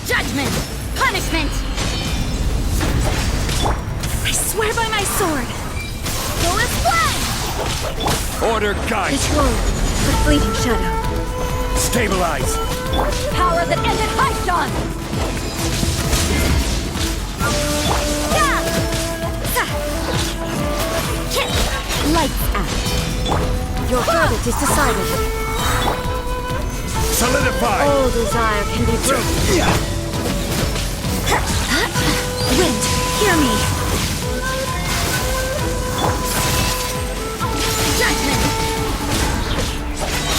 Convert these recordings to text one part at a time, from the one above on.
Judgment! Punishment! I swear by my sword! Fullest blood! Order guide! This world, a fleeting shadow. Stabilize! Power that ended Raiden! Lights out. Your verdict is decided. Solidify! All desire can be broken. Wind, hear me. Judgment!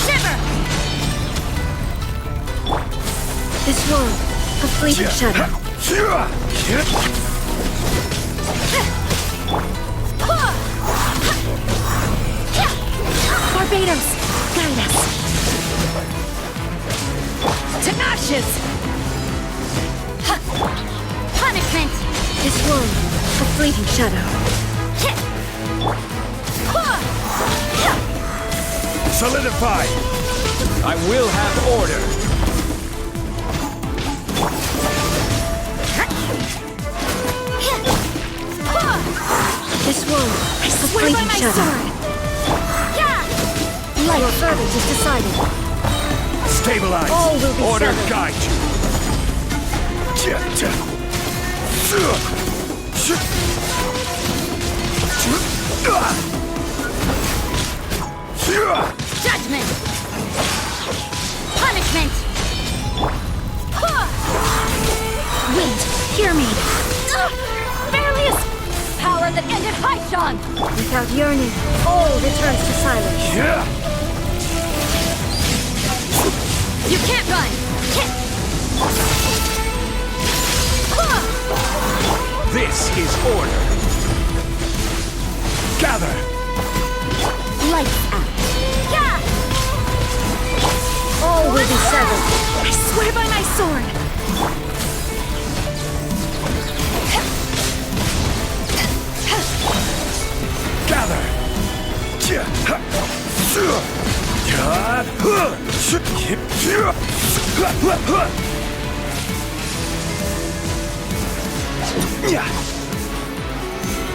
Shiver! This world, a fleeting shadow. Barbados, guide us. To ashes! Punishment! This world, a fleeting shadow. Solidify! I will have order! This world, a fleeting shadow. Light. Your verdict is decided. Stabilize! All will be order settled. guide you! Judgment! Punishment! Wind, hear me! Barely power that ended Raiden! Without yearning, all returns to silence. You can't run! This is order! Gather! Lights out. Yeah! All will be settled. I swear by my sword! Gather!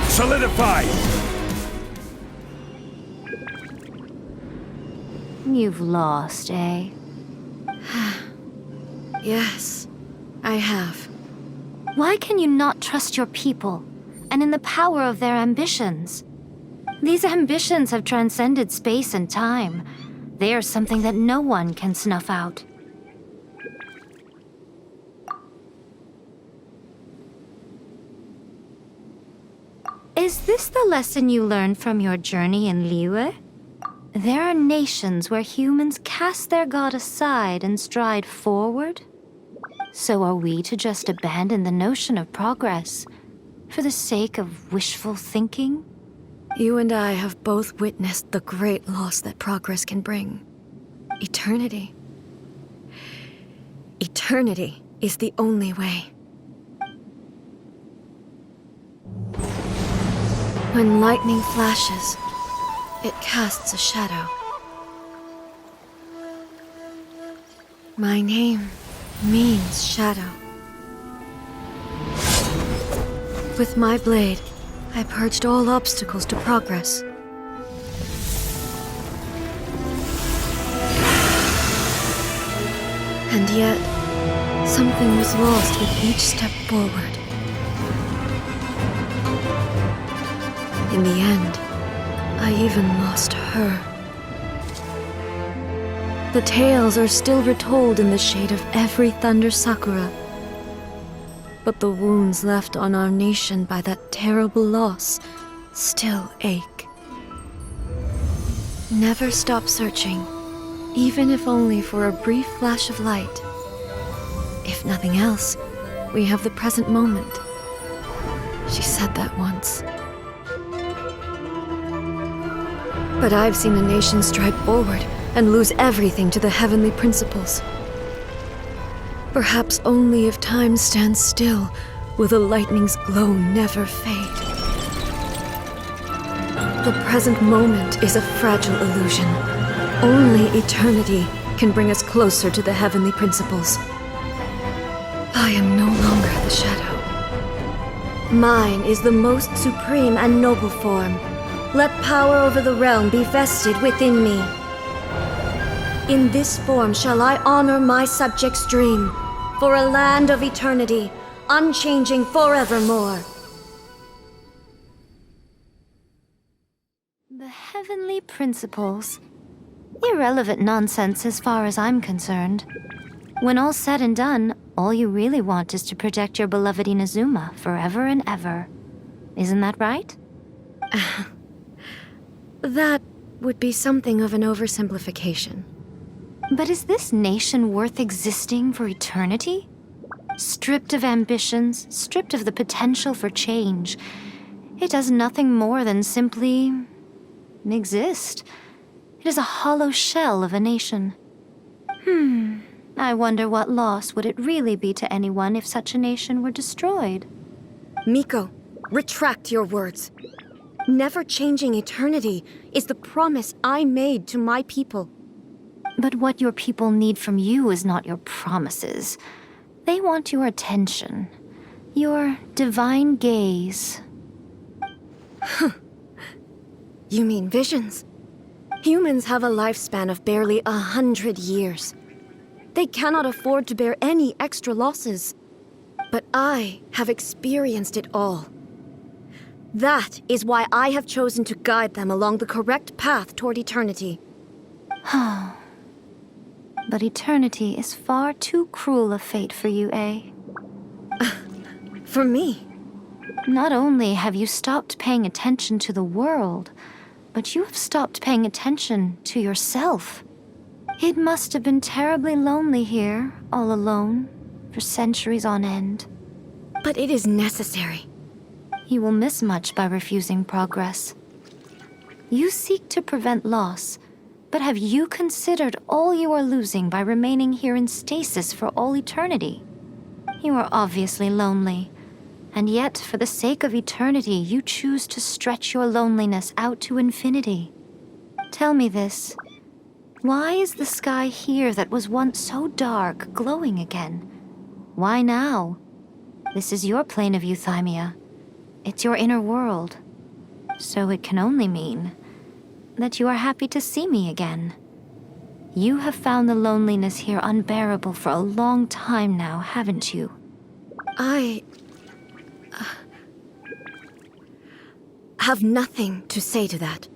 Solidify! You've lost, eh? Yes, I have. Why can you not trust your people, and in the power of their ambitions? These ambitions have transcended space and time. They are something that no one can snuff out. Is this the lesson you learned from your journey in Liyue? There are nations where humans cast their god aside and stride forward. So are we to just abandon the notion of progress for the sake of wishful thinking? You and I have both witnessed the great loss that progress can bring. Eternity. Eternity is the only way. When lightning flashes, it casts a shadow. My name means shadow. With my blade, I purged all obstacles to progress. And yet, something was lost with each step forward. In the end, I even lost her. The tales are still retold in the shade of every thunder sakura. But the wounds left on our nation by that terrible loss still ache. Never stop searching, even if only for a brief flash of light. If nothing else, we have the present moment. She said that once. But I've seen a nation stride forward and lose everything to the heavenly principles. Perhaps only if time stands still will the lightning's glow never fade. The present moment is a fragile illusion. Only eternity can bring us closer to the heavenly principles. I am no longer the shadow. Mine is the most supreme and noble form. Let power over the realm be vested within me. In this form shall I honor my subjects' dream, for a land of eternity, unchanging forevermore. The heavenly principles. Irrelevant nonsense as far as I'm concerned. When all's said and done, all you really want is to protect your beloved Inazuma forever and ever. Isn't that right? That would be something of an oversimplification. But is this nation worth existing for eternity? Stripped of ambitions, stripped of the potential for change, it does nothing more than simply exist. It is a hollow shell of a nation. I wonder what loss would it really be to anyone if such a nation were destroyed? Miko, retract your words. Never changing eternity is the promise I made to my people. But what your people need from you is not your promises. They want your attention, your divine gaze. You mean visions? Humans have a lifespan of barely 100 years. They cannot afford to bear any extra losses. But I have experienced it all. That is why I have chosen to guide them along the correct path toward eternity. But eternity is far too cruel a fate for you, eh? For me? Not only have you stopped paying attention to the world, but you have stopped paying attention to yourself. It must have been terribly lonely here, all alone, for centuries on end. But it is necessary. You will miss much by refusing progress. You seek to prevent loss, but have you considered all you are losing by remaining here in stasis for all eternity? You are obviously lonely, and yet for the sake of eternity you choose to stretch your loneliness out to infinity. Tell me this. Why is the sky here that was once so dark glowing again? Why now? This is your plane of euthymia. It's your inner world. So it can only mean that you are happy to see me again. You have found the loneliness here unbearable for a long time now, haven't you? I have nothing to say to that.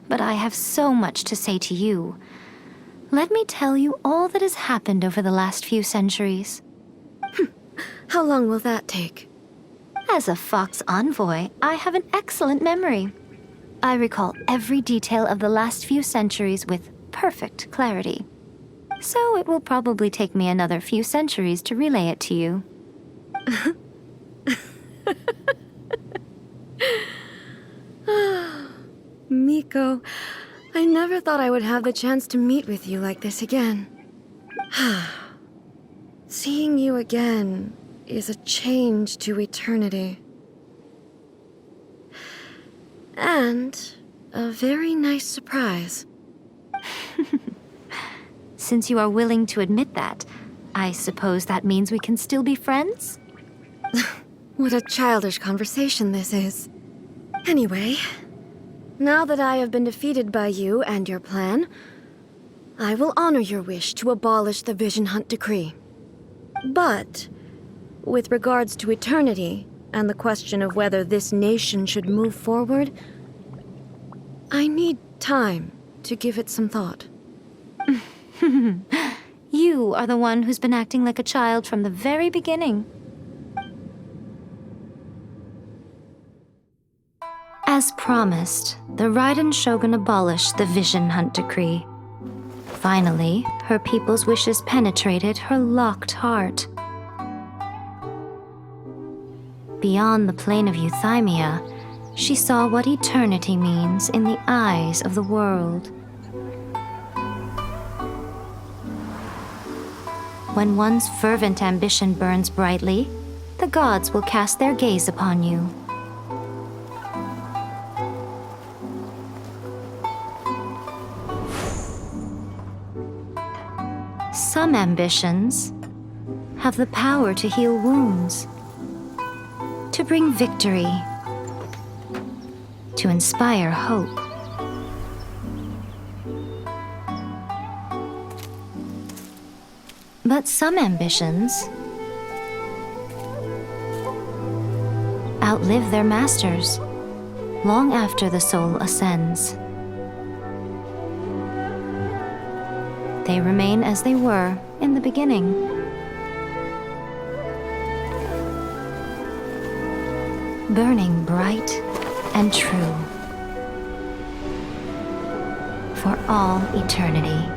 But I have so much to say to you. Let me tell you all that has happened over the last few centuries. How long will that take? As a Fox envoy, I have an excellent memory. I recall every detail of the last few centuries with perfect clarity. So it will probably take me another few centuries to relay it to you. Miko, I never thought I would have the chance to meet with you like this again. Seeing you again is a change to eternity. And a very nice surprise. Since you are willing to admit that, I suppose that means we can still be friends? What a childish conversation this is. Anyway, now that I have been defeated by you and your plan, I will honor your wish to abolish the Vision Hunt Decree. But, with regards to eternity, and the question of whether this nation should move forward, I need time to give it some thought. You are the one who's been acting like a child from the very beginning. As promised, the Raiden Shogun abolished the Vision Hunt Decree. Finally, her people's wishes penetrated her locked heart. Beyond the plane of euthymia, she saw what eternity means in the eyes of the world. When one's fervent ambition burns brightly, the gods will cast their gaze upon you. Some ambitions have the power to heal wounds, to bring victory, to inspire hope. But some ambitions outlive their masters long after the soul ascends. They remain as they were in the beginning. Burning bright and true for all eternity.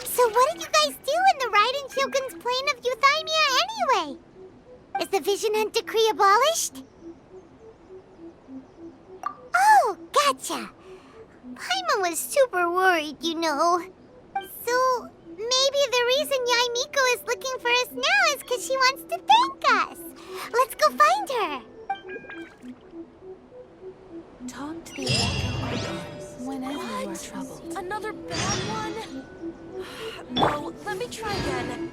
So what did you guys do in the Raiden Shogun's plane of Euthymia anyway? Is the Vision Hunt decree abolished? Oh, gotcha. Paimon was super worried, you know. So maybe the reason Miko is looking for us now is because she wants to thank us. Let's go find her. Talk to the echo icons whenever you are troubled. Another bad one? No, let me try again.